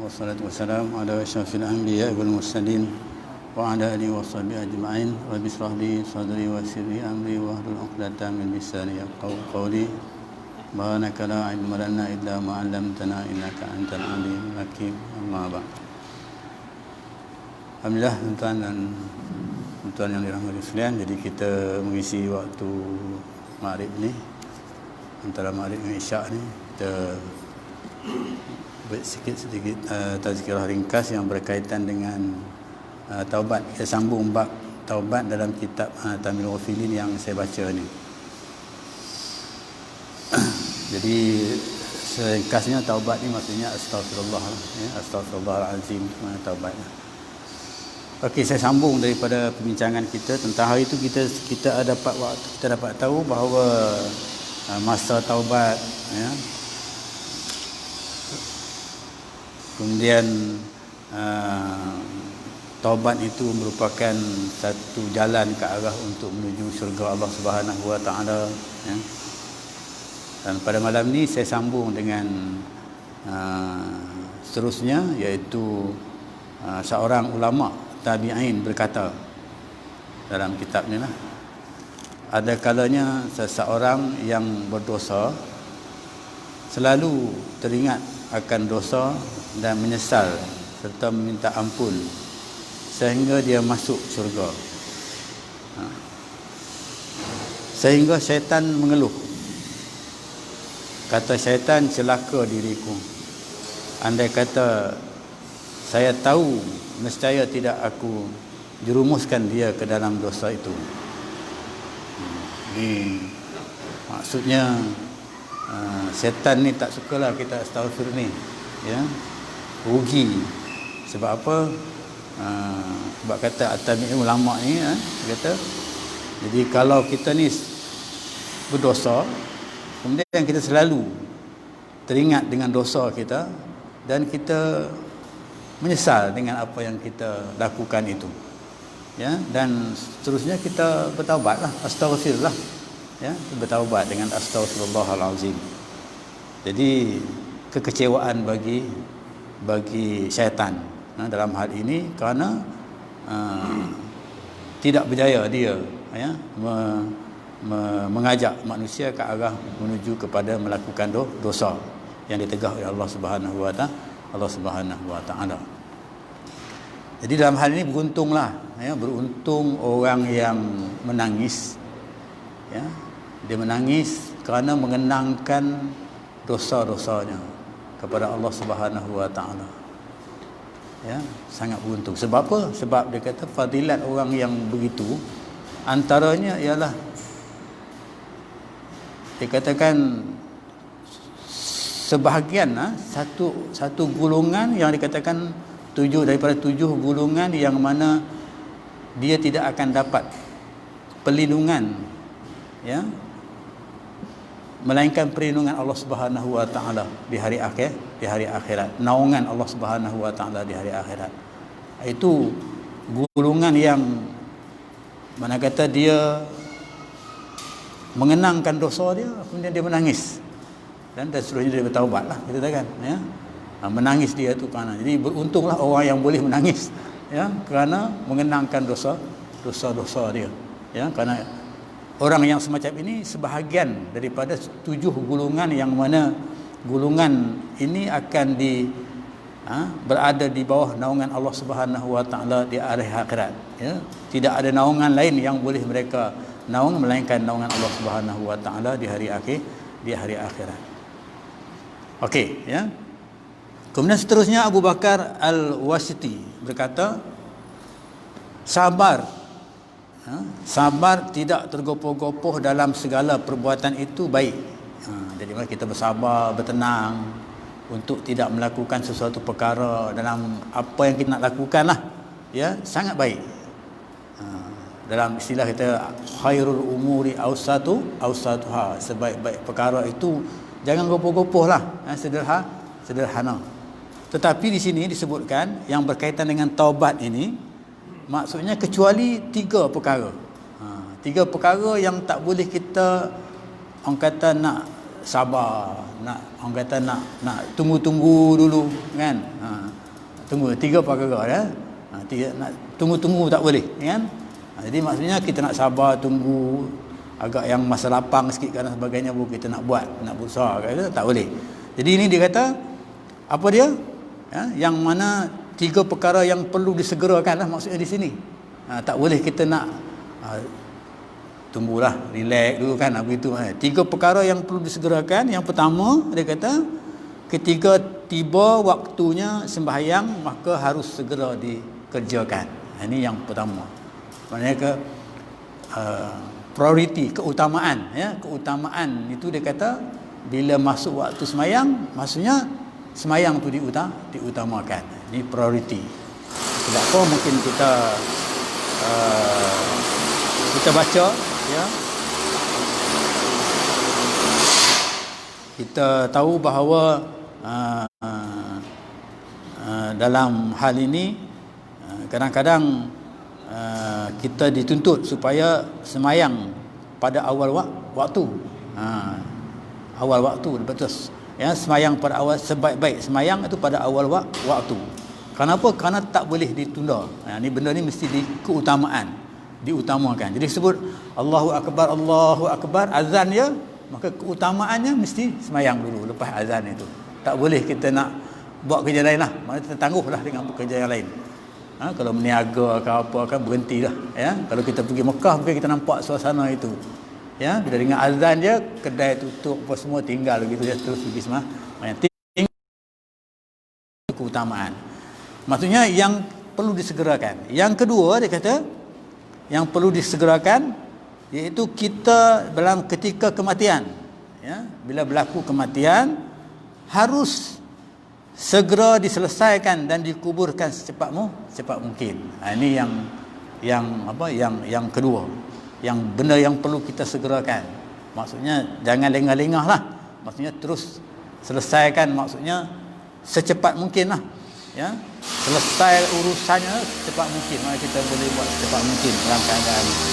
wassalatu wassalamu ala asyrafil anbiya wal mursalin wa ala alihi washabihi ajma'in. Rabbi shrah li sadri wa yassir li amri wa hlul 'uqdatam min lisani yafqahu qawli. Subhanaka la ilma lana illa ma 'allamtana innaka antal alimul hakim. Amma ba'd. Alhamdulillah tuan-tuan dan tuan yang dirahmati sekalian, jadi kita mengisi waktu maghrib ni, antara maghrib dan isyak ni, kita sedikit tazkirah ringkas yang berkaitan dengan taubat. Kita sambung bab taubat dalam kitab Tamyi'ul Ghafilin yang saya baca ni. Jadi seringkasnya taubat ni maksudnya astaghfirullah, ya, astaghfirullahalazim, taubat. Okey, saya sambung daripada perbincangan kita tentang hari itu. Kita dapat tahu bahawa masa taubat, ya, kemudian taubat itu merupakan satu jalan ke arah untuk menuju syurga Allah Subhanahu Wa Taala, ya. Dan pada malam ni saya sambung dengan seterusnya, iaitu seorang ulama tabi'in berkata dalam kitabnya lah, ada kalanya seseorang yang berdosa selalu teringat akan dosa dan menyesal serta meminta ampun sehingga dia masuk syurga. Sehingga syaitan mengeluh, kata syaitan, celaka diriku, andai kata saya tahu nescaya tidak aku jerumuskan dia ke dalam dosa itu. Ini maksudnya syaitan ni tak sukalah kita astaghfir ni, ya, rugi. Sebab apa? Sebab kata at-tabi'in ulama ni, kata, jadi kalau kita ni berdosa, kemudian kita selalu teringat dengan dosa kita dan kita menyesal dengan apa yang kita lakukan itu, ya, dan seterusnya kita bertaubatlah, astaghfirullah, ya, bertaubat dengan astaghfirullahalazim. Jadi kekecewaan bagi syaitan dalam hal ini kerana tidak berjaya dia, ya, mengajak manusia ke arah menuju kepada melakukan dosa yang ditegah oleh Allah Subhanahu Wa Taala. Jadi dalam hal ini beruntunglah, ya, beruntung orang yang menangis, ya, dia menangis kerana mengenangkan dosa-dosanya kepada Allah Subhanahu Wa Taala. Ya, sangat beruntung. Sebab apa? Sebab dia kata fadilat orang yang begitu antaranya ialah, dia katakan sebahagian satu golongan yang dikatakan daripada 7 golongan yang mana dia tidak akan dapat perlindungan, ya, melainkan perlindungan Allah Subhanahu Wa Taala di hari akhirat, naungan Allah Subhanahu Wa Taala di hari akhirat. Itu golongan yang mana kata dia mengenangkan dosa dia, kemudian dia menangis, dan seterusnya dia bertaubatlah, kita katakan, ya. Menangis dia tu kerana, jadi beruntunglah orang yang boleh menangis, ya, kerana mengenangkan dosa-dosa dia, ya, kerana orang yang semacam ini sebahagian daripada 7 golongan yang mana golongan ini akan berada di bawah naungan Allah Subhanahu Wa Taala di hari akhirat, ya. Tidak ada naungan lain yang boleh mereka naung melainkan naungan Allah Subhanahu Wa Taala di hari akhirat. Okey, ya. Kemudian seterusnya Abu Bakar Al-Wasiti berkata, sabar, sabar tidak tergopoh-gopoh dalam segala perbuatan itu baik. Jadi mari kita bersabar, bertenang untuk tidak melakukan sesuatu perkara dalam apa yang kita nak lakukanlah, ya, sangat baik. Dalam istilah kita, khairul umuri awsatuha, sebaik-baik perkara itu jangan gopoh-gopoh lah, sederhana. Tetapi di sini disebutkan yang berkaitan dengan taubat ini, maksudnya kecuali 3 perkara. 3 perkara yang tak boleh kita, orang kata, nak sabar, nak, orang kata, nak tunggu-tunggu dulu, kan. Tunggu 3 perkara ya. Nak tunggu tak boleh kan. Jadi maksudnya kita nak sabar tunggu agak yang masa lapang sikit dan sebagainya baru kita nak buat, nak berusaha kata tak boleh. Jadi ini dia kata apa dia? Ya, yang mana 3 perkara yang perlu disegerakan lah maksudnya di sini. Tak boleh kita nak tunggulah, relax dulu kan, begitu. 3 perkara yang perlu disegerakan. Yang pertama dia kata ketika tiba waktunya sembahyang maka harus segera dikerjakan. Ini yang pertama. Maknanya prioriti, keutamaan ya, keutamaan itu dia kata bila masuk waktu sembahyang maksudnya sembahyang tu diutamakan. Ini prioriti. Sebab apa mungkin kita baca ya, kita tahu bahawa dalam hal ini kadang-kadang kita dituntut supaya semayang pada awal waktu. Awal waktu betul. Ya, semayang pada awal, sebaik-baik semayang itu pada awal waktu. Kenapa? Karena tak boleh ditunda. Ini benda ni mesti diutamakan. Jadi sebut Allahu Akbar azan ya, maka keutamaannya mesti semayang dulu lepas azan itu. Tak boleh kita nak buat kerja lain lah. Maknanya tertangguhlah dengan kerja yang lain. Kalau meniaga ke apa kan berhentilah ya. Kalau kita pergi Mekah mungkin kita nampak suasana itu. Ya, bila dengar azan dia kedai tutup apa semua tinggal begitu dia terus pergi semua. Tinggal keutamaan. Maksudnya yang perlu disegerakan. Yang kedua dia kata yang perlu disegerakan iaitu kita dalam ketika kematian. Ya, bila berlaku kematian harus segera diselesaikan dan dikuburkan secepat mungkin. Ini yang kedua. Yang benda yang perlu kita segerakan. Maksudnya jangan lengah-lengah lah. Maksudnya terus selesaikan, maksudnya secepat mungkin lah. Ya, selesai urusannya secepat mungkin. Maka kita boleh buat secepat mungkin dalam keadaan ini.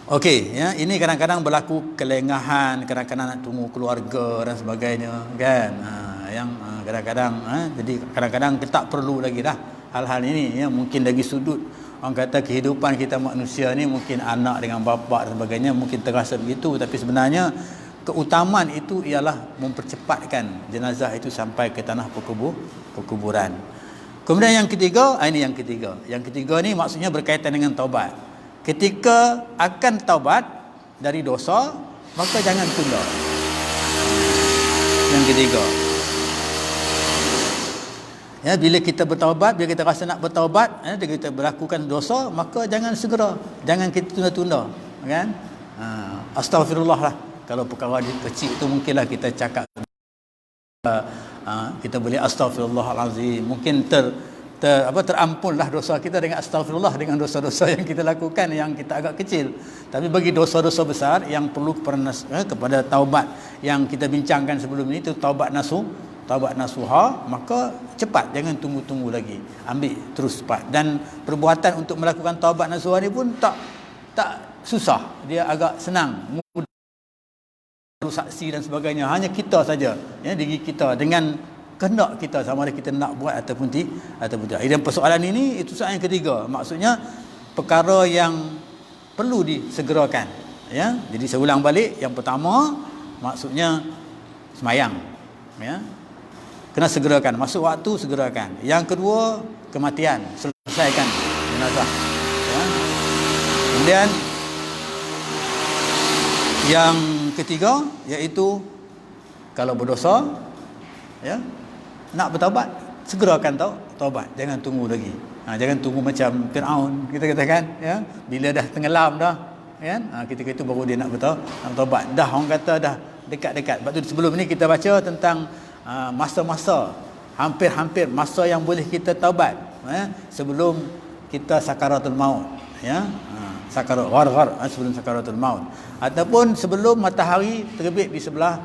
Okey, ya, ini kadang-kadang berlaku kelengahan, kadang-kadang nak tunggu keluarga dan sebagainya, kan? Kadang-kadang, jadi kadang-kadang kita tak perlu lagi dah hal-hal ini. Ya, mungkin dari sudut orang kata kehidupan kita manusia ni mungkin anak dengan bapa dan sebagainya mungkin terasa begitu, tapi sebenarnya keutamaan itu ialah mempercepatkan jenazah itu sampai ke tanah perkuburan. Kemudian yang ketiga, Yang ketiga ni maksudnya berkaitan dengan taubat. Ketika akan taubat dari dosa, maka jangan tunda. Yang ketiga. Ya, bila kita bertaubat, bila kita rasa nak bertaubat, bila kita berlakukan dosa, maka jangan segera, jangan kita tunda-tunda, kan? Astaghfirullah lah. Kalau perkara kecil itu mungkinlah kita cakap, kita boleh astaghfirullahalazim. Mungkin terampunlah dosa kita dengan astaghfirullah, dengan dosa-dosa yang kita lakukan yang kita agak kecil. Tapi bagi dosa-dosa besar yang perlu kepada taubat yang kita bincangkan sebelum ini, itu taubat nasuha, maka cepat, jangan tunggu-tunggu lagi, ambil terus cepat. Dan perbuatan untuk melakukan taubat nasuha ni pun tak susah, dia agak senang, mudah, saksi dan sebagainya, hanya kita saja, ya, diri kita dengan kehendak kita, sama ada kita nak buat ataupun tidak. Dan persoalan ini itu soalan yang ketiga, maksudnya perkara yang perlu disegerakan, ya. Jadi saya ulang balik, yang pertama maksudnya semayang, ya, kena segerakan, masuk waktu segerakan. Yang kedua kematian, selesaikan jenazah, ya. Kemudian yang ketiga iaitu kalau berdosa, ya, nak bertaubat, segerakan taubat, jangan tunggu lagi. Jangan tunggu macam Firaun kita katakan, ya, bila dah tenggelam dah, kan, ketika itu baru dia nak bertaubat. Dah orang kata dah dekat-dekat. Sebab tu sebelum ni kita baca tentang masa-masa, hampir-hampir masa yang boleh kita taubat, sebelum kita sakaratul maut, ya, sakarat ghar sebelum sakaratul maut, ataupun sebelum matahari terbit di sebelah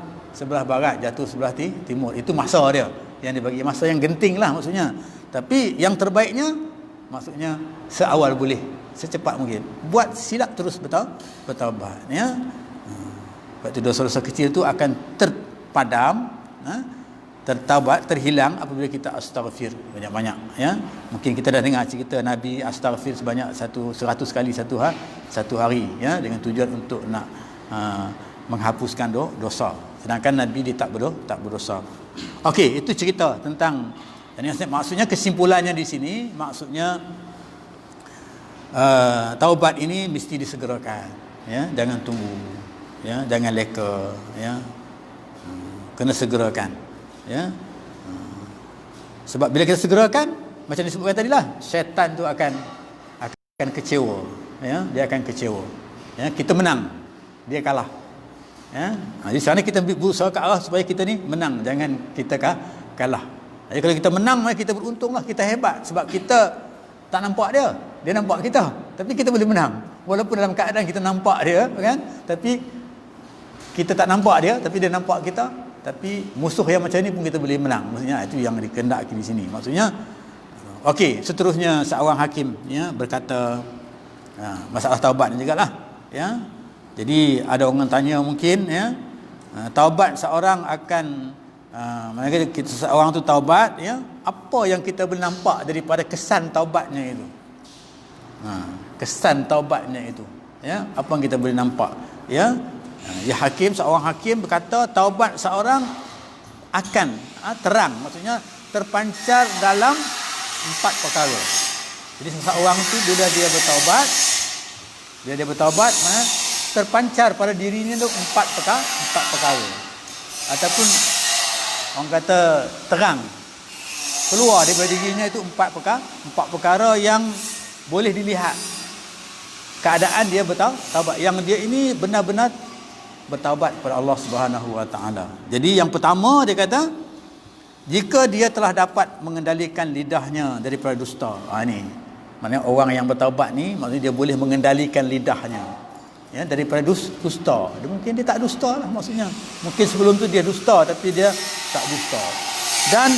barat, jatuh sebelah timur. Itu masa dia yang dibagi, masa yang genting lah maksudnya. Tapi yang terbaiknya maksudnya seawal boleh, secepat mungkin. Buat silap terus bertaubat, ya. Sebab tu dosa-dosa kecil tu akan terpadam, tertaubat, terhilang apabila kita astaghfir banyak-banyak, ya. Mungkin kita dah dengar cerita Nabi astaghfir sebanyak 100 kali satu hari, ya, dengan tujuan untuk nak menghapuskan dosa. Sedangkan Nabi dia tak berdosa. Okey, itu cerita tentang, dan maksudnya kesimpulannya di sini, maksudnya taubat ini mesti disegerakan, ya, jangan tunggu, ya, jangan leka, ya, kena segerakan, ya. Sebab bila kita segerakan, macam disebutkan tadi lah, syaitan tu akan kecewa, ya, dia akan kecewa, ya. Kita menang, dia kalah, ya. Jadi sekarang kita berusaha ke arah supaya kita ni menang, jangan kita kalah. Jadi kalau kita menang, maka kita beruntunglah, kita hebat, sebab kita tak nampak dia nampak kita, tapi kita boleh menang walaupun dalam keadaan kita nampak dia, kan, tapi kita tak nampak dia, tapi dia nampak kita. Tapi musuh yang macam ni pun kita boleh menang. Maksudnya itu yang dikehendaki di sini. Maksudnya, okey, seterusnya seorang hakim, ya, berkata masalah taubat ni jugalah, ya. Jadi ada orang tanya mungkin, ya, taubat seorang akan manakala seorang tu taubat, ya, apa yang kita boleh nampak daripada kesan taubatnya itu? Kesan taubatnya itu, ya, apa yang kita boleh nampak, ya? Ya, seorang hakim berkata taubat seorang akan terang, maksudnya terpancar dalam 4 perkara. Jadi seseorang tu bila dia bertaubat, mana terpancar pada dirinya tu 4 perkara. Ataupun orang kata terang keluar daripada dirinya itu 4 perkara yang boleh dilihat keadaan dia bertaubat, yang dia ini benar-benar bertaubat kepada Allah Subhanahu Wa Taala. Jadi yang pertama dia kata, jika dia telah dapat mengendalikan lidahnya daripada dusta. Ini maknanya orang yang bertaubat ni, maksudnya dia boleh mengendalikan lidahnya, ya, daripada dusta. Mungkin dia tak dusta lah, maksudnya mungkin sebelum tu dia dusta, tapi dia tak dusta. Dan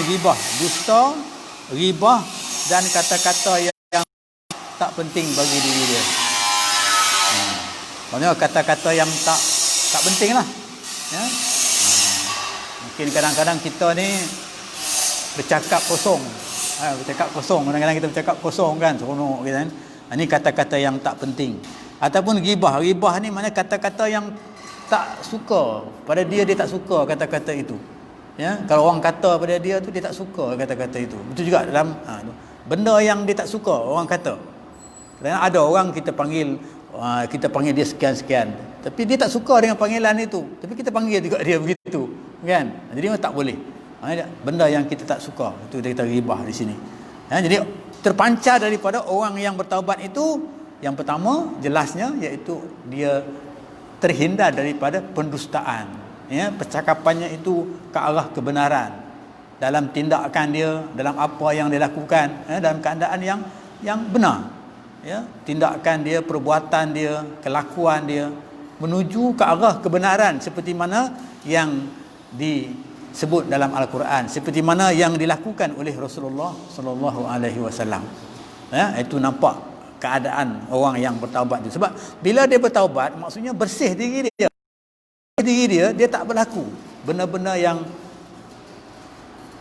ghibah, dusta, ghibah, dan kata-kata yang tak penting bagi diri dia. Maksudnya kata-kata yang tak penting lah, ya. Mungkin kadang-kadang kita ni bercakap kosong, kadang-kadang kita bercakap kosong, kan, seronok, kan. Ini kata-kata yang tak penting. Ataupun ghibah ni mana kata-kata yang tak suka pada dia tak suka kata-kata itu, ya. Kalau orang kata pada dia tu, dia tak suka kata-kata itu. Betul juga dalam benda yang dia tak suka orang kata. Dan ada orang kita panggil dia sekian-sekian, tapi dia tak suka dengan panggilan itu, tapi kita panggil juga dia begitu, kan. Jadi memang tak boleh. Benda yang kita tak suka, itu dia kata ghibah di sini, ya. Jadi terpancar daripada orang yang bertaubat itu, yang pertama jelasnya iaitu dia terhindar daripada pendustaan, ya. Percakapannya itu ke arah kebenaran dalam tindakan dia, dalam apa yang dia lakukan, ya, dalam keadaan yang benar, ya. Tindakan dia, perbuatan dia, kelakuan dia menuju ke arah kebenaran, seperti mana yang disebut dalam Al-Quran, seperti mana yang dilakukan oleh Rasulullah sallallahu alaihi wasallam, ya. Itu nampak keadaan orang yang bertaubat itu. Sebab bila dia bertaubat, maksudnya bersih diri dia, dia tak berlaku benda-benda yang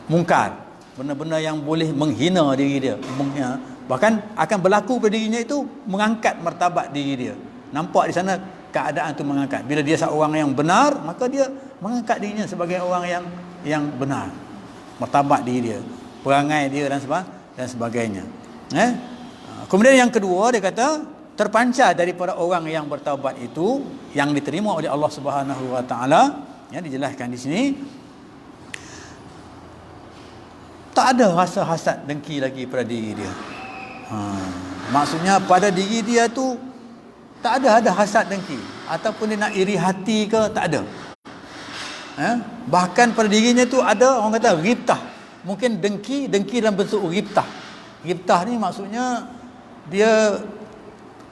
mungkar, benda-benda yang boleh menghina diri dia, bahkan akan berlaku pada dirinya itu mengangkat martabat diri dia. Nampak di sana keadaan itu mengangkat. Bila dia seorang yang benar, maka dia mengangkat dirinya sebagai orang yang benar. Martabat diri dia, perangai dia dan sebagainya. Kemudian yang kedua dia kata terpancar daripada orang yang bertaubat itu, yang diterima oleh Allah Subhanahu Wa Taala, ya, dijelaskan di sini, tak ada rasa hasad dengki lagi pada diri dia. Maksudnya pada diri dia tu tak ada hasad dengki, ataupun dia nak iri hati ke, tak ada. Bahkan pada dirinya tu ada, orang kata ghibtah. Mungkin dengki dalam bentuk ghibtah. Ghibtah ni maksudnya dia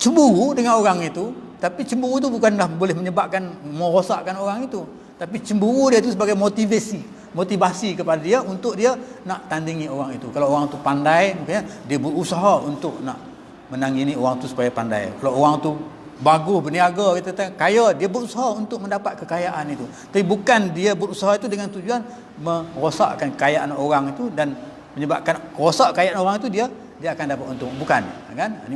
cemburu dengan orang itu, tapi cemburu tu bukanlah boleh menyebabkan merosakkan orang itu, tapi cemburu dia tu sebagai motivasi kepada dia untuk dia nak tandingi orang itu. Kalau orang tu pandai, mungkin dia berusaha untuk nak menangini orang tu supaya pandai. Kalau orang tu bagus, berniaga, kita kata kaya, dia berusaha untuk mendapat kekayaan itu. Tapi bukan dia berusaha itu dengan tujuan merosakkan kekayaan orang itu dan menyebabkan rosak kekayaan orang itu dia akan dapat untung. Bukan, kan? Ini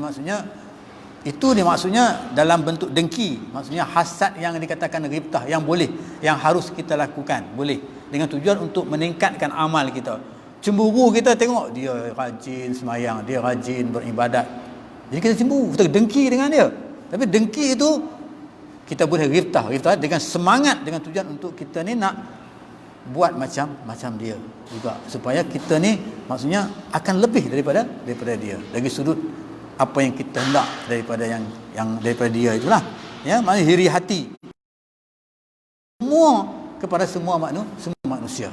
maksudnya dalam bentuk dengki, maksudnya hasad yang dikatakan ghibtah, yang boleh, yang harus kita lakukan, boleh, dengan tujuan untuk meningkatkan amal kita. Cemburu kita tengok dia rajin semayang, dia rajin beribadat, jadi kita cemburu, kita dengki dengan dia. Tapi dengki itu kita boleh ghibtah dengan semangat, dengan tujuan untuk kita ni nak buat macam dia juga, supaya kita ni maksudnya akan lebih daripada dia, dari sudut apa yang kita hendak daripada yang daripada dia itulah, ya, maknanya iri hati semua kepada semua manusia.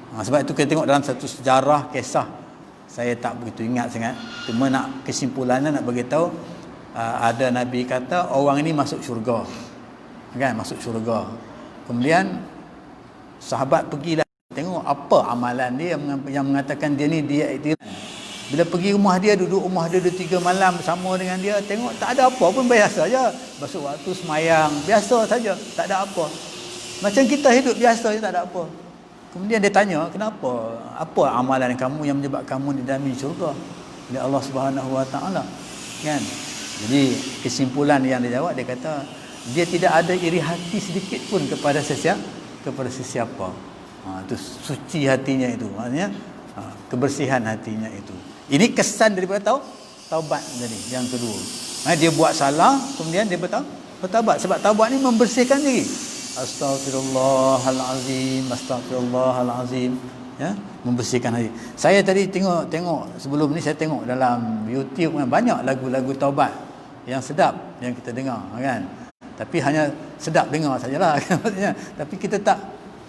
Sebab itu kita tengok dalam satu sejarah kisah, saya tak begitu ingat sangat, cuma nak kesimpulannya nak bagi tahu, ada Nabi kata orang ini masuk syurga, kan, masuk syurga. Kemudian sahabat pergilah tengok apa amalan dia yang mengatakan dia ni dia iktiran. Bila pergi rumah dia, duduk rumah dia 2-3 malam bersama dengan dia, tengok tak ada apa pun, biasa saja. Basuh waktu semayang, biasa saja, tak ada apa. Macam kita hidup biasa je, tak ada apa. Kemudian dia tanya, kenapa? Apa amalan kamu yang menyebabkan kamu didami syurga oleh Allah Subhanahu Wa Taala? Kan? Jadi kesimpulan yang dia jawab, dia kata dia tidak ada iri hati sedikit pun kepada sesiapa. Itu suci hatinya itu, maksudnya kebersihan hatinya itu. Ini kesan daripada taubat tadi yang kedua. Dia buat salah, kemudian dia bertaubat. Sebab taubat ni membersihkan diri. Astaghfirullahalazim, ya, membersihkan hati. Saya tadi tengok sebelum ni, saya tengok dalam YouTube banyak lagu-lagu taubat yang sedap yang kita dengar, kan. Tapi hanya sedap dengar sajalah, maksudnya. Tapi kita tak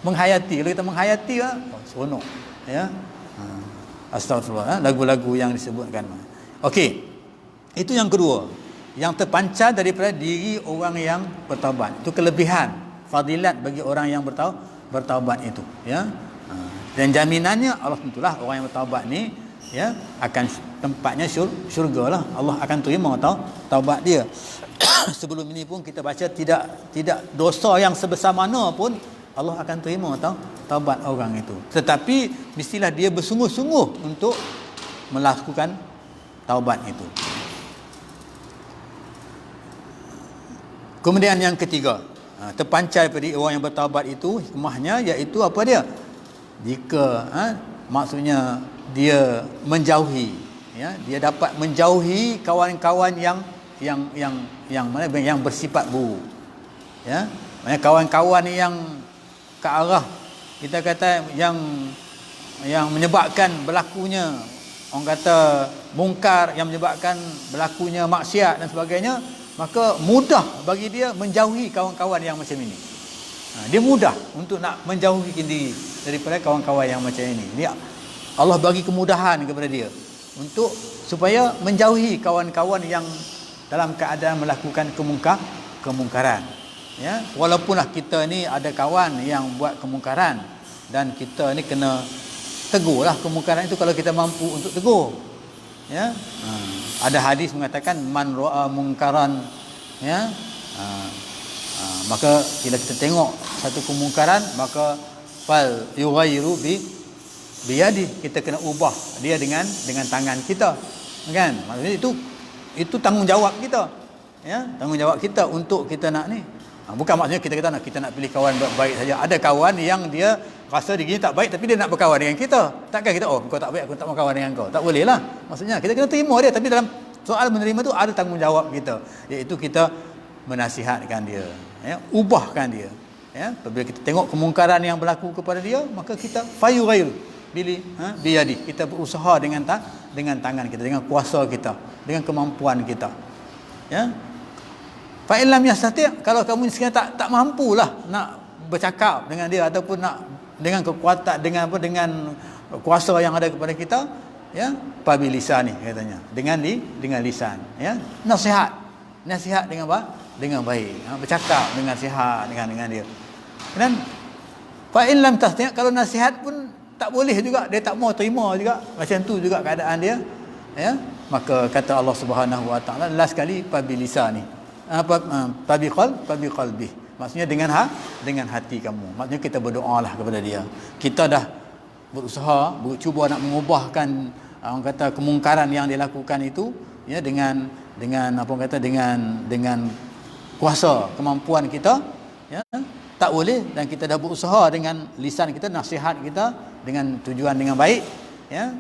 menghayati. Kalau kita menghayati, seronok, ya. Astagfirullah, lagu-lagu yang disebutkan. Okey, itu yang kedua, yang terpancar daripada diri orang yang bertaubat. Itu kelebihan, fadilat bagi orang yang bertaubat itu, ya. Dan jaminannya Allah tentulah orang yang bertaubat ni, ya, akan tempatnya syurga lah. Allah akan terima taubat dia. Sebelum ini pun kita baca tidak dosa yang sebesar mana pun Allah akan terima taubat orang itu. Tetapi mestilah dia bersungguh-sungguh untuk melakukan taubat itu. Kemudian yang ketiga, terpancar daripada orang yang bertaubat itu hikmahnya, iaitu apa dia? Jika maksudnya dia menjauhi, ya, dia dapat menjauhi kawan-kawan yang bersifat buruk, ya. Maksudnya kawan-kawan yang ke arah kita kata yang menyebabkan berlakunya, orang kata mungkar, yang menyebabkan berlakunya maksiat dan sebagainya, maka mudah bagi dia menjauhi kawan-kawan yang macam ini. Dia mudah untuk nak menjauhi diri daripada kawan-kawan yang macam ini. Dia Allah bagi kemudahan kepada dia untuk supaya menjauhi kawan-kawan yang dalam keadaan melakukan kemungkaran. Ya, walaupunlah kita ni ada kawan yang buat kemungkaran dan kita ni kena tegurlah kemungkaran itu kalau kita mampu untuk tegur. Ya, ada hadis mengatakan man ra'a mungkaran, ya, maka bila kita tengok satu kemungkaran, maka fal yughayyiru biyadi, kita kena ubah dia dengan tangan kita, kan. Maksudnya itu tanggungjawab kita, ya, tanggungjawab kita untuk kita nak ni. Bukan maksudnya kita nak pilih kawan baik saja. Ada kawan yang dia rasa dirinya tak baik tapi dia nak berkawan dengan kita. Takkan kita, kau tak baik, aku tak mau kawan dengan kau. Tak boleh lah. Maksudnya kita kena terima dia, tapi dalam soal menerima tu ada tanggungjawab kita, iaitu kita menasihatkan dia, ya, ubahkan dia, ya. Apabila kita tengok kemungkaran yang berlaku kepada dia, maka kita fayughayyiru biyadi, kita berusaha dengan tangan kita, dengan kuasa kita, dengan kemampuan kita, ya. Fa illam yastati', kalau kamu sekarang tak mampulah nak bercakap dengan dia ataupun nak dengan kekuatan, dengan kuasa yang ada kepada kita, ya, pabi lisan ni katanya, dengan lisan, ya, nasihat dengan baik, bercakap dengan sihat dengan dia. Dan fa illam tastati', kalau nasihat pun tak boleh juga, dia tak mau terima juga, macam tu juga keadaan dia, ya, maka kata Allah Subhanahu Wa Taala last kali pabi lisan ni, Tabi qalbi. Maksudnya dengan hati kamu. Maksudnya kita berdoalah kepada dia. Kita dah berusaha, cuba nak mengubahkan orang kata kemungkaran yang dia lakukan itu, ya, dengan apa orang kata dengan kuasa kemampuan kita, ya. Tak boleh, dan kita dah berusaha dengan lisan kita, nasihat kita dengan tujuan dengan baik, ya.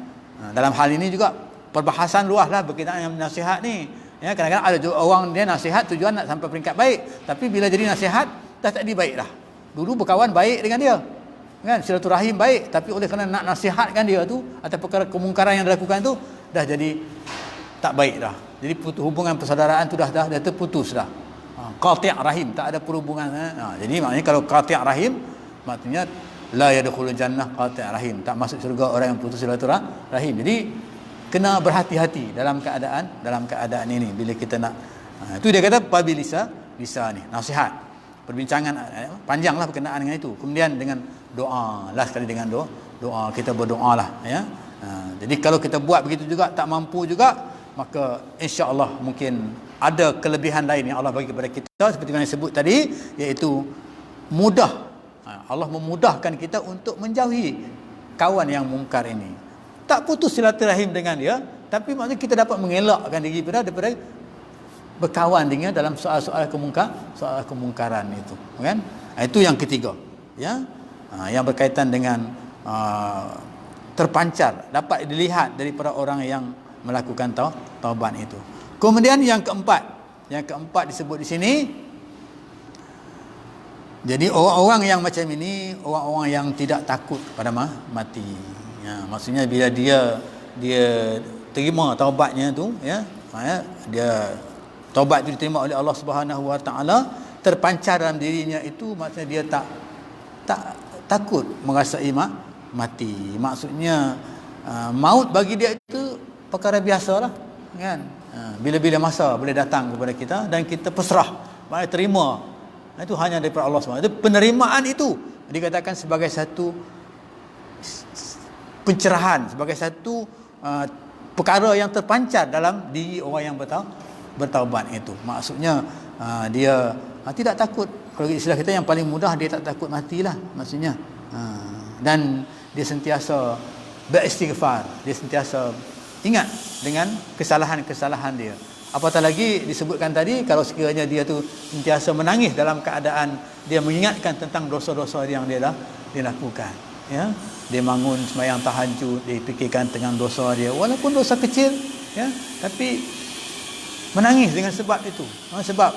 Dalam hal ini juga perbahasan luaslah berkaitan dengan nasihat ni. Ya, kadang-kadang ada juga orang dia nasihat tujuan nak sampai peringkat baik, tapi bila jadi nasihat dah tak jadi baik dah. Dulu berkawan baik dengan dia, kan, silaturahim baik, tapi oleh kerana nak nasihatkan dia tu atas perkara kemungkaran yang dilakukan tu, dah jadi tak baik dah. Jadi hubungan persaudaraan tu dah terputus dah. Qati' rahim, tak ada perhubungan. Jadi maknanya kalau qati' rahim, maksudnya la yadkhulul jannah qati' rahim, tak masuk syurga orang yang putus silaturahim. Jadi kena berhati-hati dalam keadaan ini bila kita nak, itu dia kata pabilisa ni nasihat, perbincangan panjanglah berkenaan dengan itu. Kemudian dengan doa, last sekali dengan doa kita berdoalah, ya. Jadi kalau kita buat begitu juga tak mampu juga, maka insya-Allah mungkin ada kelebihan lain yang Allah bagi kepada kita, seperti yang disebut tadi, iaitu mudah, Allah memudahkan kita untuk menjauhi kawan yang mungkar ini. Tak putus silaturahim dengan dia, tapi maknanya kita dapat mengelakkan diri daripada berkawan dengan dalam soal-soal kemungkaran itu, kan? Itu yang ketiga, ya. Yang berkaitan dengan terpancar, dapat dilihat daripada orang yang melakukan taubat itu. Kemudian yang keempat disebut di sini. Jadi orang-orang yang macam ini, orang-orang yang tidak takut pada mati. Ya, maksudnya bila dia terima taubatnya tu, ya, dia taubat itu diterima oleh Allah Subhanahu Wa Taala, terpancar dalam dirinya itu, maksudnya dia tak takut merasai mati. Maksudnya maut bagi dia itu perkara biasalah, kan. Bila-bila masa boleh datang kepada kita dan kita pasrah, maknanya terima. Itu hanya daripada Allah Subhanahu Wa Taala. Penerimaan itu dikatakan sebagai satu pencerahan, sebagai satu perkara yang terpancar dalam diri orang yang bertaubat itu. Maksudnya dia tidak takut. Kalau istilah kita yang paling mudah, dia tak takut matilah maksudnya. Dan dia sentiasa beristighfar, dia sentiasa ingat dengan kesalahan-kesalahan dia. Apatah lagi disebutkan tadi, kalau sekiranya dia tu sentiasa menangis dalam keadaan dia mengingatkan tentang dosa-dosa yang dia lakukan, ya. Dia bangun sembahyang tahajud, dia fikirkan tentang dosa dia, walaupun dosa kecil, ya, tapi menangis dengan sebab itu. Sebab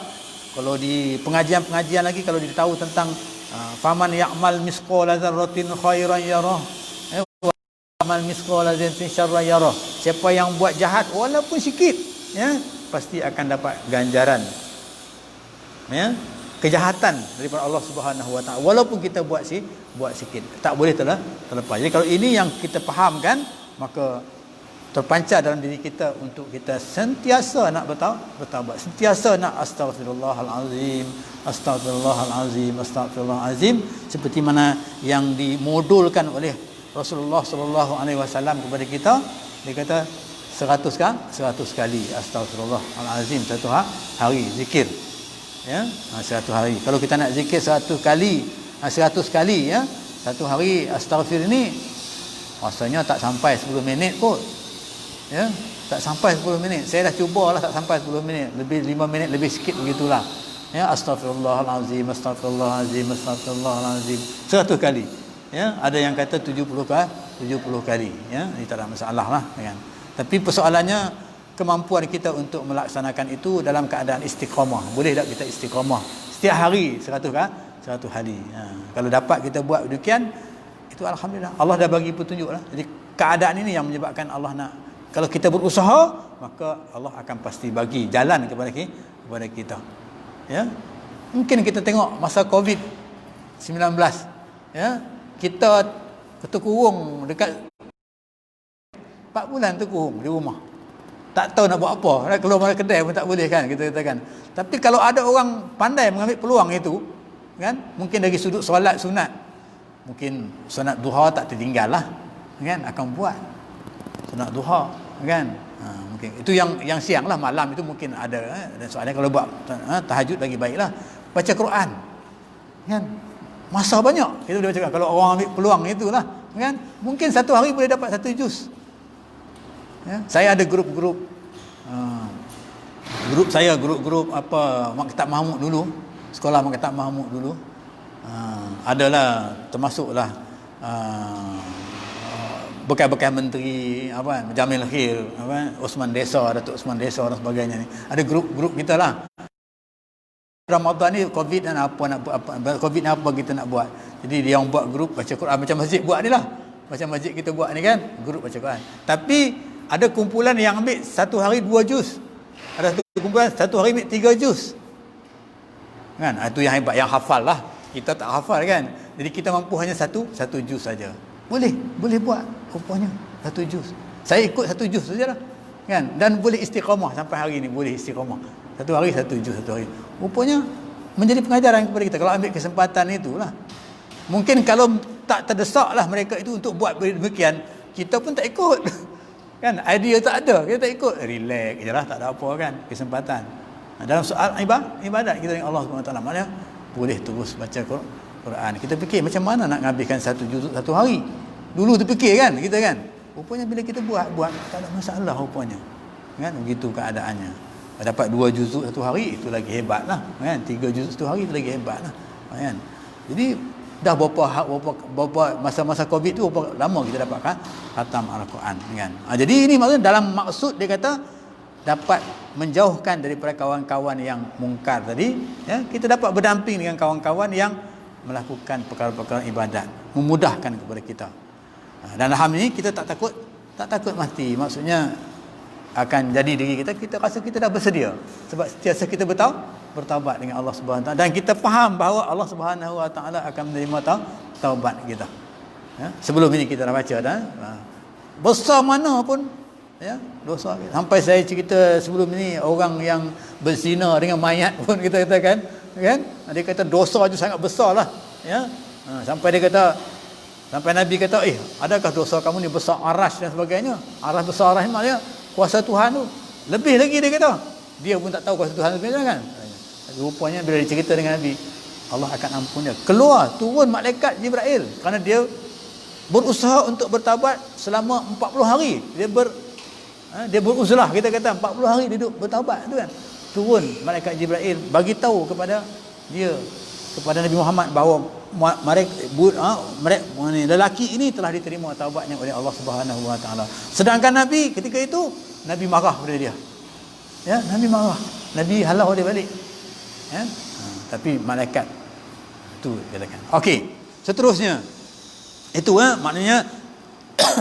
kalau di pengajian-pengajian lagi, kalau dia tahu tentang faman ya'mal misqala dzarratin khairan yarah, amal misqala dzarratin syarran yarah. Siapa yang buat jahat walaupun sikit, ya, pasti akan dapat ganjaran, ya, kejahatan daripada Allah Subhanahu Wa Taala, walaupun kita buat sikit. Tak boleh terlepas. Jadi kalau ini yang kita fahamkan, maka terpancar dalam diri kita untuk kita sentiasa nak bertaubat, sentiasa nak astaghfirullahalazim, astaghfirullahalazim, astaghfirullahalazim, seperti mana yang dimodulkan oleh Rasulullah sallallahu alaihi wasallam kepada kita. Dia kata 100 kali astaghfirullahalazim satu hari zikir, ya, 100 hari. Kalau kita nak zikir 100 kali, ya, satu hari astaghfir ini rasanya tak sampai 10 minit kot, ya, tak sampai 10 minit. Saya dah cubalah, tak sampai 10 minit, lebih 5 minit lebih sikit begitulah, ya. Astaghfirullahalazim, astaghfirullahalazim, astaghfirullahalazim 100 kali, ya. Ada yang kata 70 kali, ya. Ini tak ada masalah lah, kan. Tapi persoalannya kemampuan kita untuk melaksanakan itu dalam keadaan istiqamah. Boleh tak kita istiqamah setiap hari 100 hari? Kalau dapat kita buat demikian, itu alhamdulillah, Allah dah bagi petunjuk lah. Jadi keadaan ini yang menyebabkan Allah nak, kalau kita berusaha, maka Allah akan pasti bagi jalan kepada kita, ya. Mungkin kita tengok masa COVID-19, ya, kita terkurung dekat 4 bulan, terkurung di rumah, tak tahu nak buat apa, nak keluar mana kedai pun tak boleh, kan, kita katakan. Tapi kalau ada orang pandai mengambil peluang itu, kan, mungkin dari sudut solat sunat, mungkin sunat duha tak tertinggal lah, kan, akan buat sunat duha, kan. Itu yang siang lah, malam itu mungkin ada. Dan soalnya kalau buat tahajud lagi baiklah. Baca Quran. Kan? Masa banyak kita boleh baca. Kalau orang ambil peluang itulah, kan? Mungkin satu hari boleh dapat 1 juz. Ya? Saya ada grup-grup grup apa Maktab Mahmud dulu, sekolah Maktab Mahmud dulu. Adalah termasuklah bekas-bekas menteri apa Jamil Khil, apa Osman Desa, Datuk Osman Desa dan sebagainya ni. Ada grup-grup kita lah. Ramadan ni Covid dan apa nak buat, apa Covid ni apa kita nak buat. Jadi dia orang buat grup baca Quran macam masjid buat ni lah. Macam masjid kita buat ni kan, grup baca Quran. Tapi ada kumpulan yang ambil satu hari 2 juz. Ada satu kumpulan satu hari ambil 3 juz. Kan? Itu yang hebat, yang hafal lah. Kita tak hafal kan. Jadi kita mampu hanya satu juz saja. Boleh buat rupanya 1 juz. Saya ikut 1 juz sajalah. Kan? Dan boleh istiqamah sampai hari ni, boleh istiqamah. Satu hari 1 juz satu hari. Rupanya menjadi pengajaran kepada kita kalau ambil kesempatan itulah. Mungkin kalau tak terdesaklah mereka itu untuk buat demikian, kita pun tak ikut. Kan? Idea tak ada, kita tak ikut. Relax jelah, tak ada apa kan, kesempatan. Dalam soal ibadat kita dengan Allah SWT, maknanya boleh terus baca Quran. Kita fikir macam mana nak habiskan 1 juz satu hari. Dulu terfikir kan kita kan. Rupanya bila kita buat tak ada masalah rupanya. Kan? Begitu keadaannya. Dapat 2 juzuk satu hari, itu lagi hebat lah kan. 3 juzuk satu hari, itu lagi hebat lah kan. Jadi dah berapa masa-masa Covid tu berapa lama kita dapatkan khatam Al-Quran kan. Jadi ini maksudnya dalam maksud dia kata dapat menjauhkan daripada kawan-kawan yang mungkar tadi ya, kita dapat berdamping dengan kawan-kawan yang melakukan perkara-perkara ibadat, memudahkan kepada kita. Dan alhamdulillah kita tak takut mati. Maksudnya akan jadi diri kita rasa kita dah bersedia sebab setiap kita bertaubat dengan Allah Subhanahu Wa Taala, dan kita faham bahawa Allah Subhanahu Wa Taala akan menerima taubat kita. Ya, sebelum ini kita dah baca dah. Besar mana pun ya dosa kita. Sampai saya cerita sebelum ini orang yang berzina dengan mayat pun kita katakan kan, dia kata dosa itu sangat besarlah ya. Sampai Nabi kata, adakah dosa kamu ni besar arash dan sebagainya. Arash besar, arash maknanya kuasa Tuhan tu. Lebih lagi dia kata. Dia pun tak tahu kuasa Tuhan tu kan. Rupanya bila dia cerita dengan Nabi, Allah akan ampun dia. Keluar, turun malaikat Jibril kerana dia berusaha untuk bertaubat selama 40 hari. Dia beruzlah, kita kata 40 hari dia duduk bertaubat tu kan. Turun malaikat Jibril bagi tahu kepada Nabi Muhammad bahawa lelaki ini telah diterima taubatnya oleh Allah Subhanahu Wa Taala. Sedangkan Nabi ketika itu Nabi marah pada dia. Ya, Nabi marah. Nabi halau dia balik. Ya. Tapi malaikat tu katakan. Okey, seterusnya. Itu maknanya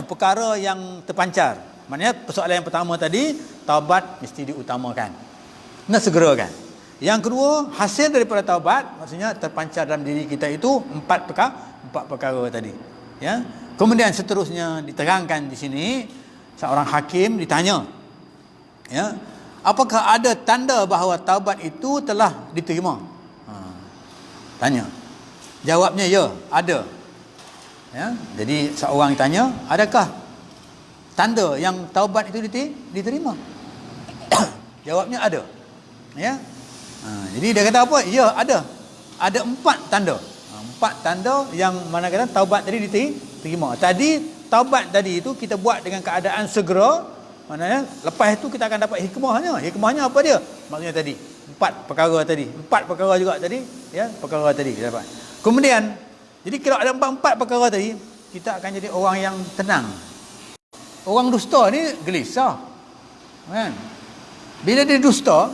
perkara yang terpancar. Maknanya persoalan yang pertama tadi, taubat mesti diutamakan. Nak segerakan. Yang kedua, hasil daripada taubat maksudnya terpancar dalam diri kita itu empat perkara tadi. Ya. Kemudian seterusnya diterangkan di sini, seorang hakim ditanya, ya, apakah ada tanda bahawa taubat itu telah diterima? Tanya. Jawabnya ya, ada. Ya. Jadi seorang tanya, adakah tanda yang taubat itu diterima? Jawabnya ada. Ya. Jadi dia kata apa? Ya, ada. Ada 4 tanda. 4 tanda yang mana kata taubat tadi diterima. Tadi taubat tadi itu kita buat dengan keadaan segera. Maknanya lepas itu kita akan dapat hikmahnya. Hikmahnya apa dia? Maksudnya tadi 4 perkara tadi. 4 perkara juga tadi, ya, perkara tadi kita dapat. Kemudian, jadi kalau ada 4 perkara tadi, kita akan jadi orang yang tenang. Orang dusta ni gelisah. Kan? Bila dia dusta,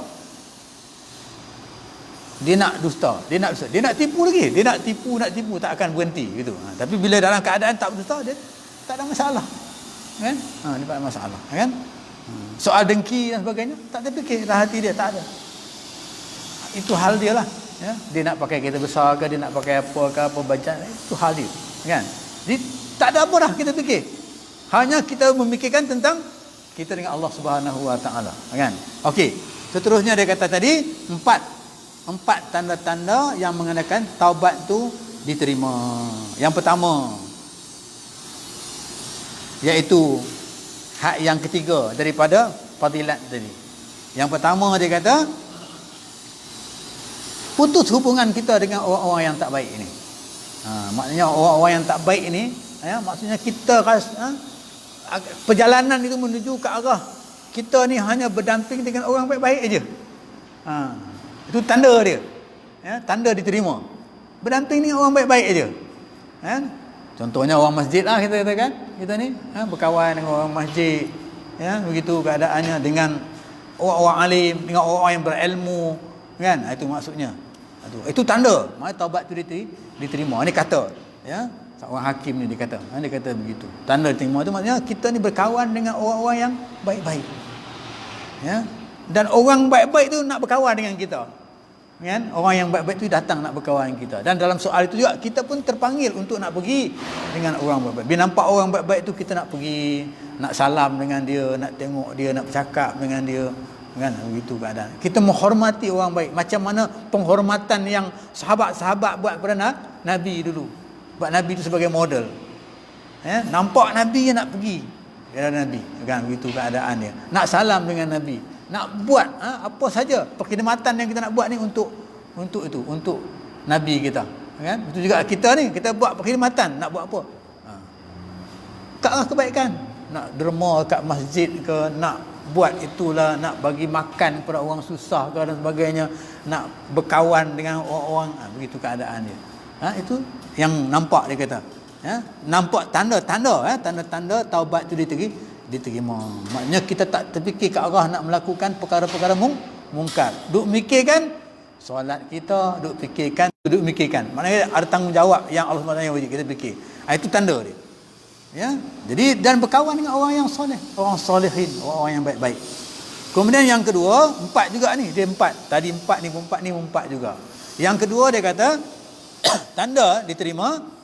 dia nak tipu lagi, dia nak tipu tak akan berhenti gitu. Tapi bila dalam keadaan tak berdusta, dia tak ada masalah kan. Dia tak ada masalah kan. Soal dengki dan sebagainya tak terfikir dalam hati dia, tak ada. Itu hal dia lah ya. Dia nak pakai kereta besar ke, dia nak pakai apa bacaan, itu hal dia kan. Jadi tak ada apa dah kita fikir, hanya kita memikirkan tentang kita dengan Allah Subhanahu Wa Taala kan. Okey, seterusnya dia kata tadi 4 tanda-tanda yang mengenai taubat tu diterima. Yang pertama, iaitu hak yang ketiga daripada fadilat tadi. Yang pertama dia kata, putus hubungan kita dengan orang-orang yang tak baik ini. Maknanya orang-orang yang tak baik ini, maksudnya kita perjalanan itu menuju ke arah kita ni hanya berdamping dengan orang baik-baik aja. Itu tanda dia. Tanda diterima. Berdamping dengan orang baik-baik aja. Contohnya orang masjid lah kita katakan, kita ni berkawan dengan orang masjid, begitu keadaannya dengan orang-orang alim, dengan orang-orang yang berilmu, kan? Itu maksudnya. Itu tanda maknanya taubat tu diterima. Ini kata, seorang hakim ni dia kata begitu. Tanda diterima tu maksudnya kita ni berkawan dengan orang-orang yang baik-baik. Dan orang baik-baik tu nak berkawan dengan kita. Kan? Orang yang baik-baik tu datang nak berkawan dengan kita. Dan dalam soal itu juga kita pun terpanggil untuk nak pergi dengan orang baik-baik. Bila nampak orang baik-baik tu kita nak pergi, nak salam dengan dia, nak tengok dia, nak bercakap dengan dia. Kan? Begitu keadaan. Kita menghormati orang baik. Macam mana penghormatan yang sahabat-sahabat buat kepada Nabi dulu. Buat Nabi itu sebagai model. Nampak Nabi yang nak pergi kepada Nabi. Kan? Begitu keadaan dia. Nak salam dengan Nabi. Nak buat apa saja perkhidmatan yang kita nak buat ni untuk itu, untuk Nabi kita, kan? Itu juga kita ni, kita buat perkhidmatan, nak buat apa? Ke arah kebaikan, nak derma kat masjid ke, nak buat itulah, nak bagi makan kepada orang susah ke dan sebagainya, nak berkawan dengan orang-orang, begitu keadaan dia. Itu yang nampak dia kata. Nampak tanda-tanda taubat tu diterima. Maknanya kita tak terfikir ke arah nak melakukan perkara-perkara mungkar. Duk mikirkan solat kita, duk mikirkan. Maknanya ada tanggungjawab yang Allah SWT yang wajib kita fikir. Itu tanda dia. Jadi dan berkawan dengan orang yang soleh, orang solehin, orang yang baik-baik. Kemudian yang kedua, 4 juga ni, dia 4. Tadi 4 ni 4 juga. Yang kedua dia kata tanda diterima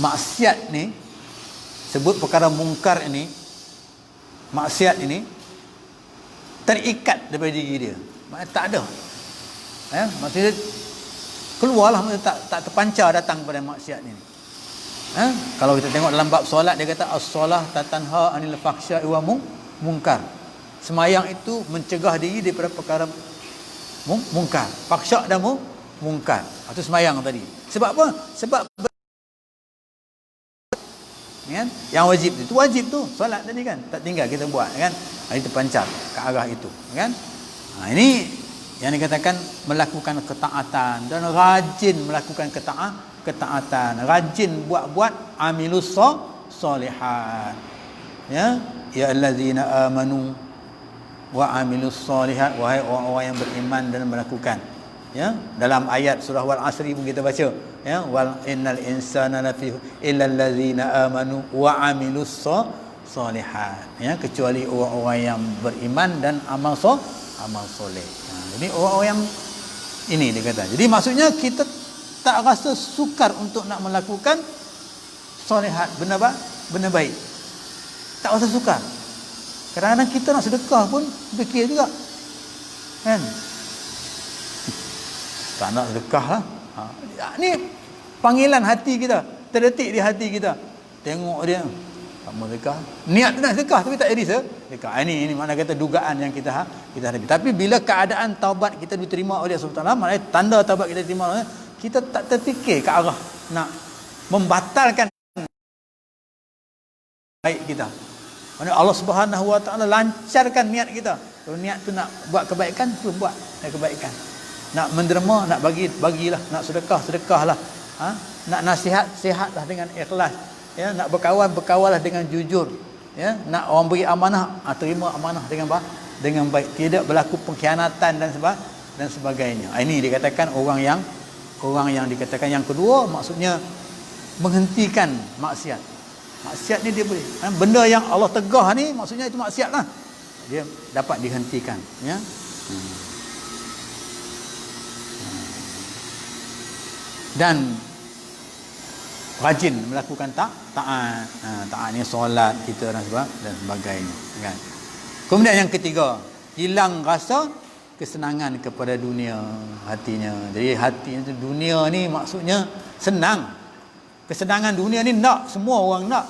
maksiat ni, sebut perkara mungkar ini, maksiat ini terikat daripada diri dia. Maksudnya tak ada. Maksudnya keluarlah, maksudnya tak terpancar datang pada maksiat ini. Kalau kita tengok dalam bab solat, dia kata as-solah tatanha anil fahsya'i wa mungkar. Semayang itu mencegah diri daripada perkara mungkar, fahsya' dan mungkar. Itu semayang tadi. Sebab apa? Sebab kan? Yang wajib itu wajib tu solat tadi kan, tak tinggal kita buat kan, itu terpancar ke arah itu kan. Ini yang dikatakan melakukan ketaatan dan rajin melakukan ketaatan, rajin buat amilus solihat, ya allazina amanu wa amilus solihat, wahai orang-orang yang beriman dan melakukan, dalam ayat surah wal asri pun kita baca, wal innal insana lafi illal ladzina amanu wa amilus solihat, kecuali orang-orang yang beriman dan amal soleh. Jadi orang-orang yang ini dia kata. Jadi maksudnya kita tak rasa sukar untuk nak melakukan solehat, benda baik. Tak rasa sukar. Kadang-kadang kita nak sedekah pun fikir juga, kan? Tak nak sedekah lah. Ni panggilan hati kita, terdetik di hati kita. Tengok dia, tak mau sedekah. Niat nak sedekah tapi tak jadi sedekah. Ini makna kata dugaan yang kita hadapi. Tapi bila keadaan taubat kita diterima oleh Allah SWT, maknanya tanda taubat kita diterima, kita tak terfikir ke arah nak membatalkan baik kita. Maknanya Allah Subhanahu Wa Taala lancarkan niat kita. Kalau niat tu nak buat kebaikan, tu buat kebaikan. Nak menderma, nak bagilah, nak sedekahlah. Nak nasihat, sihatlah dengan ikhlas. Nak berkawanlah dengan jujur. Nak orang beri amanah, terima amanah dengan baik. Tidak berlaku pengkhianatan dan sebagainya. Ini dikatakan orang yang dikatakan yang kedua, maksudnya menghentikan maksiat. Maksiat ni dia boleh. Benda yang Allah tegah ni maksudnya itu maksiat lah. Dia dapat dihentikan. Dan rajin melakukan taat. Taat ni solat kita dan sebagainya, kan. Kemudian yang ketiga, hilang rasa kesenangan kepada dunia hatinya. Jadi hati itu, dunia ni maksudnya senang. Kesenangan dunia ni nak, semua orang nak.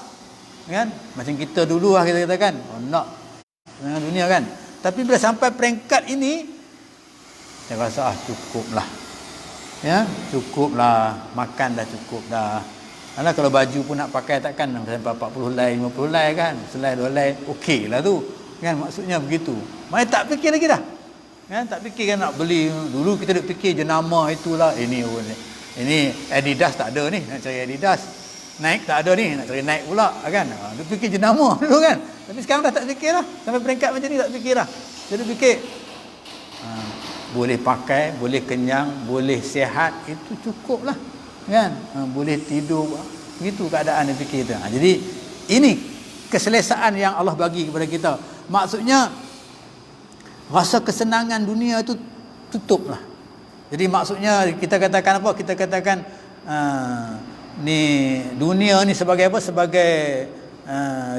kan? Macam kita dulu lah kita katakan, nak dengan dunia kan. Tapi bila sampai peringkat ini, saya rasa cukuplah. Ya, cukuplah, makan dah cukup dah. Karena kalau baju pun nak pakai takkan sampai 40 helai, 50 helai kan. Selai 2 helai, okey lah tu. Kan maksudnya begitu. Mai tak fikir lagi dah. Kan tak fikir kan nak beli. Dulu kita duk fikir jenama itulah. Ini Adidas tak ada ni, nak cari Adidas. Nike tak ada ni, nak cari Nike pula kan. Duk fikir jenama dulu kan. Tapi sekarang dah tak fikir lah. Sampai peringkat macam ni tak fikir lah. Jadi fikir boleh pakai, boleh kenyang, boleh sihat, itu cukup lah kan. Boleh tidur, begitu keadaan dia fikir tu. Jadi ini keselesaan yang Allah bagi kepada kita. Maksudnya rasa kesenangan dunia itu tutup lah. Jadi maksudnya kita katakan apa? Kita katakan ni dunia ni sebagai apa? Sebagai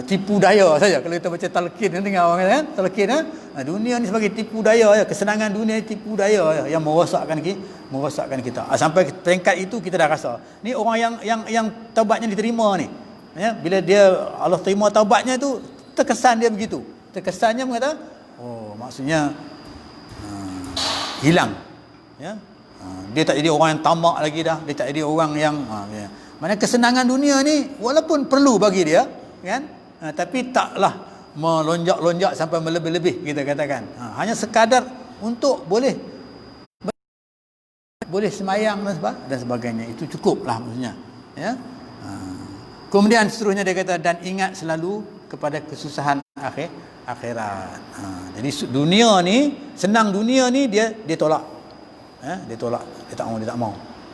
tipu daya saja. Kalau kita baca talqin kan, dengar orang kan talqin dunia ni sebagai tipu daya ya. Kesenangan dunia ni tipu daya ya, yang merosakkan kita. Sampai peringkat itu kita dah rasa ni orang yang taubatnya diterima ni ya, bila dia Allah terima taubatnya tu, terkesan dia begitu. Terkesannya mengata maksudnya hilang ya. Dia tak jadi orang yang tamak lagi dah, dia tak jadi orang yang ya. Mana kesenangan dunia ni walaupun perlu bagi dia kan, tapi taklah melonjak-lonjak sampai melebih-lebih kita katakan. Hanya sekadar untuk boleh semayang dan sebagainya, itu cukuplah maksudnya ya. Kemudian seterusnya dia kata, dan ingat selalu kepada kesusahan akhirat. Jadi dunia ni, senang dunia ni dia tolak. Dia tolak, dia tak mau.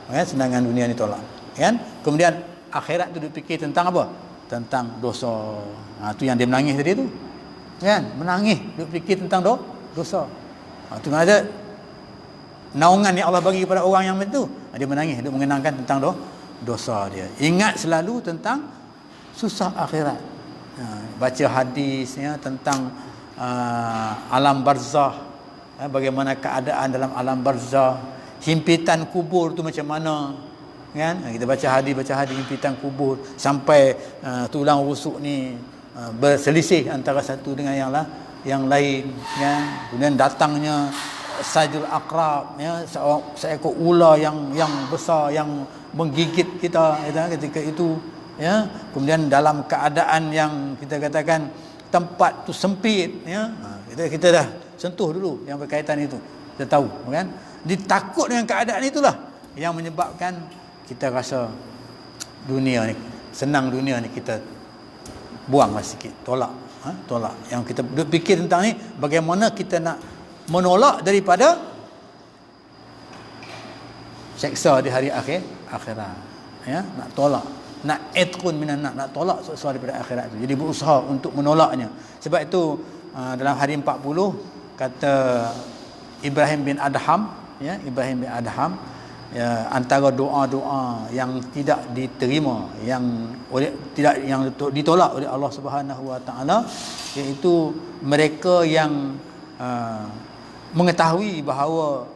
Senangan dunia ni tolak. Kan? Kemudian akhirat tu dia fikir tentang apa? Tentang dosa. Tu yang dia menangis tadi tu. Kan? Menangis, dia fikir tentang dosa. Tu ada naungan yang Allah bagi kepada orang yang itu. Dia menangis, dia mengenangkan tentang dosa dia. Ingat selalu tentang susah akhirat. Baca hadis ya, tentang alam barzah, bagaimana keadaan dalam alam barzah, himpitan kubur tu macam mana kan. Kita baca hadis himpitan kubur sampai tulang rusuk ni berselisih antara satu dengan yang lain kan. Kemudian datangnya Sajdul Aqrab ya, seekor ular yang besar yang menggigit kita ketika itu ya. Kemudian dalam keadaan yang kita katakan tempat tu sempit ya. Kita dah sentuh dulu yang berkaitan itu. Kita tahu kan. Ditakut dengan keadaan itulah yang menyebabkan kita rasa dunia ni, senang dunia ni kita buanglah sikit, tolak. Tolak. Yang kita fikir tentang ni, bagaimana kita nak menolak daripada seksa di hari akhirat. Ya, nak tolak, nak itqun minan nar, nak tolak seksa daripada akhirat itu. Jadi berusaha untuk menolaknya. Sebab itu dalam hari 40 kata Ibrahim bin Adham ya, Ibrahim bin Adham ya, antara doa-doa yang tidak diterima, yang ditolak oleh Allah Subhanahu Wa Taala, iaitu mereka yang mengetahui bahawa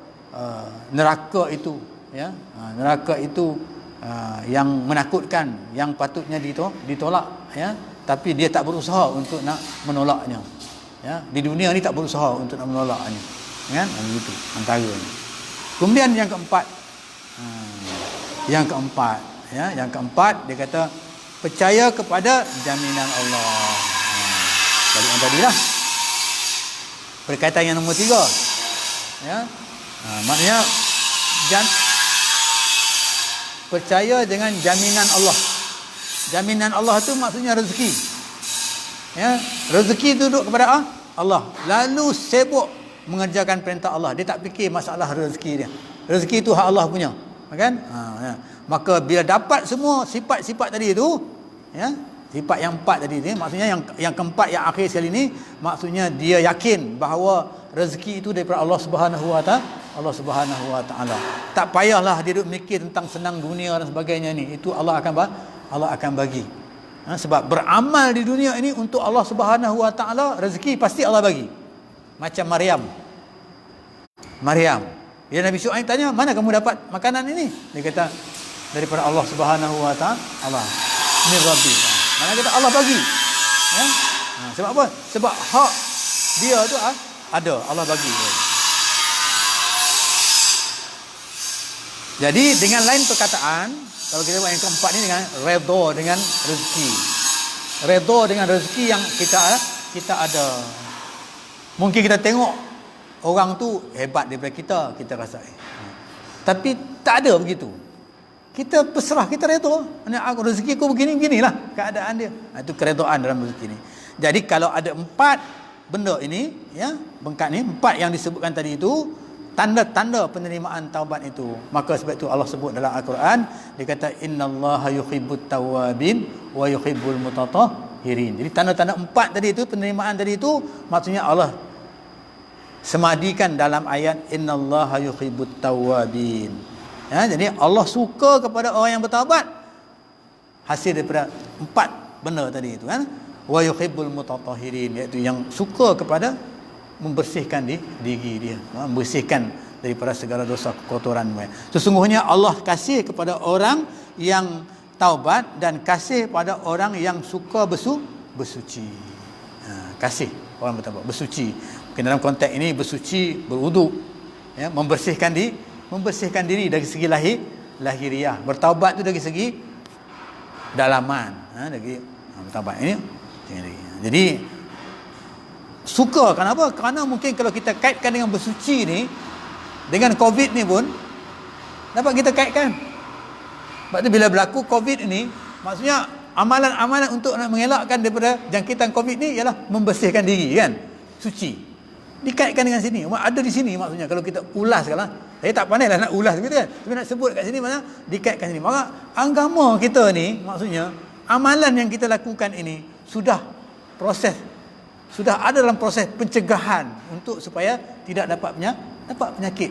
neraka itu ya, neraka itu yang menakutkan, yang patutnya ditolak ya, tapi dia tak berusaha untuk nak menolaknya ya. Di dunia ni tak berusaha untuk nak menolaknya kan, begitu antaranya. Kemudian yang keempat yang keempat dia kata percaya kepada jaminan Allah. Balik yang tadi lah, perkataan yang nombor 3 ya. Maknanya percaya dengan jaminan Allah. Jaminan Allah tu maksudnya rezeki ya. Rezeki tu duduk kepada Allah, lalu sibuk mengerjakan perintah Allah. Dia tak fikir masalah rezeki dia. Rezeki itu hak Allah punya kan. Ya. Maka bila dapat semua sifat-sifat tadi itu ya, sifat yang 4 tadi ni, maksudnya yang keempat, yang akhir sekali ni, maksudnya dia yakin bahawa rezeki itu daripada Allah Subhanahu Wa Taala. Tak payahlah dia duk mikir tentang senang dunia dan sebagainya ni. Itu Allah akan bagi. Sebab beramal di dunia ini untuk Allah Subhanahu Wa Taala, rezeki pasti Allah bagi. Macam Maryam. Bila Nabi Syuaib tanya, mana kamu dapat makanan ini? Dia kata, daripada Allah Subhanahu Wa Taala. Min Rabbi. Mana kata Allah bagi. Ya? Sebab apa? Sebab hak dia tu ada, Allah bagi. Jadi dengan lain perkataan, kalau kita buat yang keempat ni dengan redha dengan rezeki. Redha dengan rezeki yang kita ada. Mungkin kita tengok orang tu hebat daripada kita rasa. Tapi tak ada begitu. Kita berserah, kita redha. Rezeki aku beginilah keadaan dia. Itu keredaan dalam rezeki ni. Jadi kalau ada 4 benda ini, ya, bengkak ni, 4 yang disebutkan tadi itu, tanda-tanda penerimaan taubat itu. Maka sebab itu Allah sebut dalam Al-Quran, dia kata innallaha yuhibbut tawwabin wa yuhibbul mutatahhirin. Jadi tanda-tanda 4 tadi itu, penerimaan tadi itu, maksudnya Allah semadikan dalam ayat innallaha yuhibbut tawwabin. Ya, jadi Allah suka kepada orang yang bertaubat. Hasil daripada 4 benda tadi itu kan. Wa yuhibbul mutatahhirin, iaitu yang suka kepada membersihkan diri dia, membersihkan daripada segala dosa kekotoran. Sesungguhnya Allah kasih kepada orang yang taubat dan kasih pada orang yang suka bersuci. Kasih orang bertaubat, bersuci. Mungkin dalam konteks ini bersuci, berwuduk, ya, membersihkan diri dari segi lahiriah. Bertaubat tu dari segi dalaman, dari bertaubat ini. Jadi suka, kenapa? Kerana mungkin kalau kita kaitkan dengan bersuci ni, dengan COVID ni pun dapat kita kaitkan. Sebab tu bila berlaku COVID ini, maksudnya amalan-amalan untuk nak mengelakkan daripada jangkitan COVID ni ialah membersihkan diri, kan? Suci. Dikaitkan dengan sini. Ada di sini maksudnya. Kalau kita ulas kalau saya tak pandai lah nak ulas gitu kan. Tapi nak sebut kat sini mana dikaitkan sini. Maka agama kita ni maksudnya amalan yang kita lakukan ini sudah ada dalam proses pencegahan untuk supaya tidak dapat penyakit.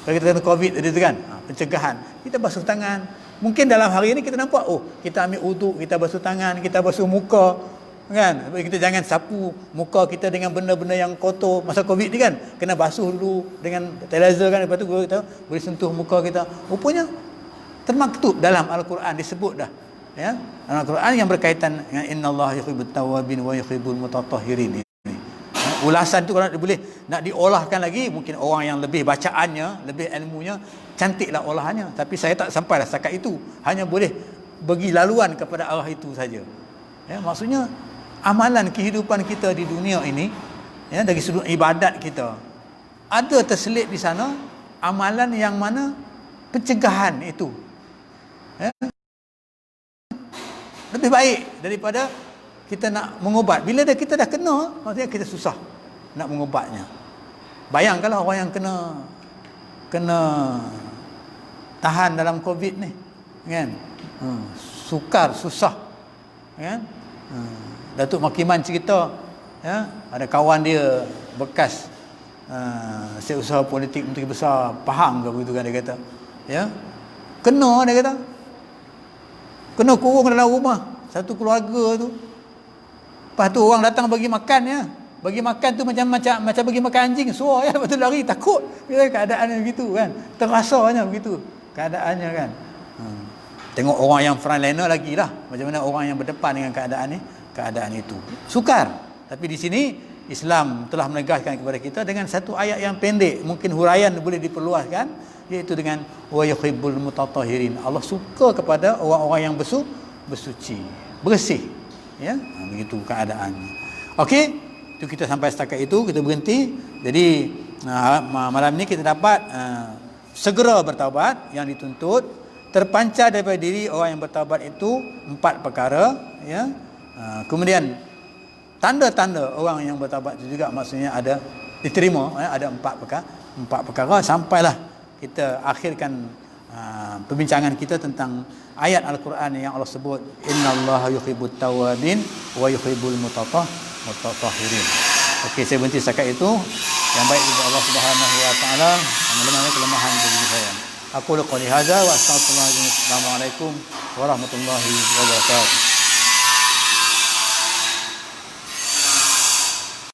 Kalau kita kata COVID tadi tu kan, pencegahan. Kita basuh tangan. Mungkin dalam hari ini kita nampak, kita ambil uduk, kita basuh tangan, kita basuh muka, kan? Kita jangan sapu muka kita dengan benda-benda yang kotor. Masa COVID ni kan, kena basuh dulu dengan sanitizer kan, lepas tu kita boleh sentuh muka kita. Rupanya termaktub dalam Al-Quran, disebut dah. Ya, Al-Quran yang berkaitan dengan innallaha yuhibbut tawwabin wa yuhibbul mutatahhirin. Ulasan tu kalau boleh nak diolahkan lagi, mungkin orang yang lebih bacaannya, lebih ilmunya, cantiklah olahannya. Tapi saya tak sampailah setakat itu. Hanya boleh bagi laluan kepada arah itu saja. Ya, maksudnya amalan kehidupan kita di dunia ini, ya, dari sudut ibadat kita, ada terselip di sana amalan yang mana pencegahan itu. Ya, lebih baik daripada kita nak mengubat. Bila kita dah kena, maksudnya kita susah nak mengubatnya. Bayangkanlah orang yang kena tahan dalam COVID ni, kan? Sukar, susah, kan? Datuk Makiman cerita, ya, ada kawan dia bekas setiausaha politik menteri besar Pahang ke begitu kan, dia kata, ya, dia kata kena kurung dalam rumah satu keluarga tu. Lepas tu orang datang bagi makan, ya. Bagi makan tu macam bagi makan anjing, suar, ya. Lepas tu lari takut. Bila keadaannya begitu kan. Terasanya begitu keadaannya kan. Tengok orang yang frontliner lagi lah. Macam mana orang yang berdepan dengan keadaan itu. Sukar. Tapi di sini Islam telah menegaskan kepada kita dengan satu ayat yang pendek. Mungkin huraian boleh diperluaskan, iaitu dengan wa yuhibbul mutatahhirin. Allah suka kepada orang-orang yang bersuci, bersih, ya. Begitu keadaannya. Okey, itu kita sampai setakat itu, kita berhenti. Jadi malam ni kita dapat segera bertaubat yang dituntut, terpancar daripada diri orang yang bertaubat itu 4 perkara, ya. Kemudian tanda-tanda orang yang bertaubat itu juga maksudnya ada diterima, ya, ada 4 perkara sampailah kita akhirkan perbincangan kita tentang ayat Al-Quran yang Allah sebut innallaha yuhibbut tawwabin wa yuhibbul mutatahhirin. Okey, saya berhenti setakat itu. Yang baik kepada Allah Subhanahu wa taala, yang kelemahan bagi saya. Aku qouli hadza wa astaghfirullahalazim. Assalamualaikum warahmatullahi wabarakatuh.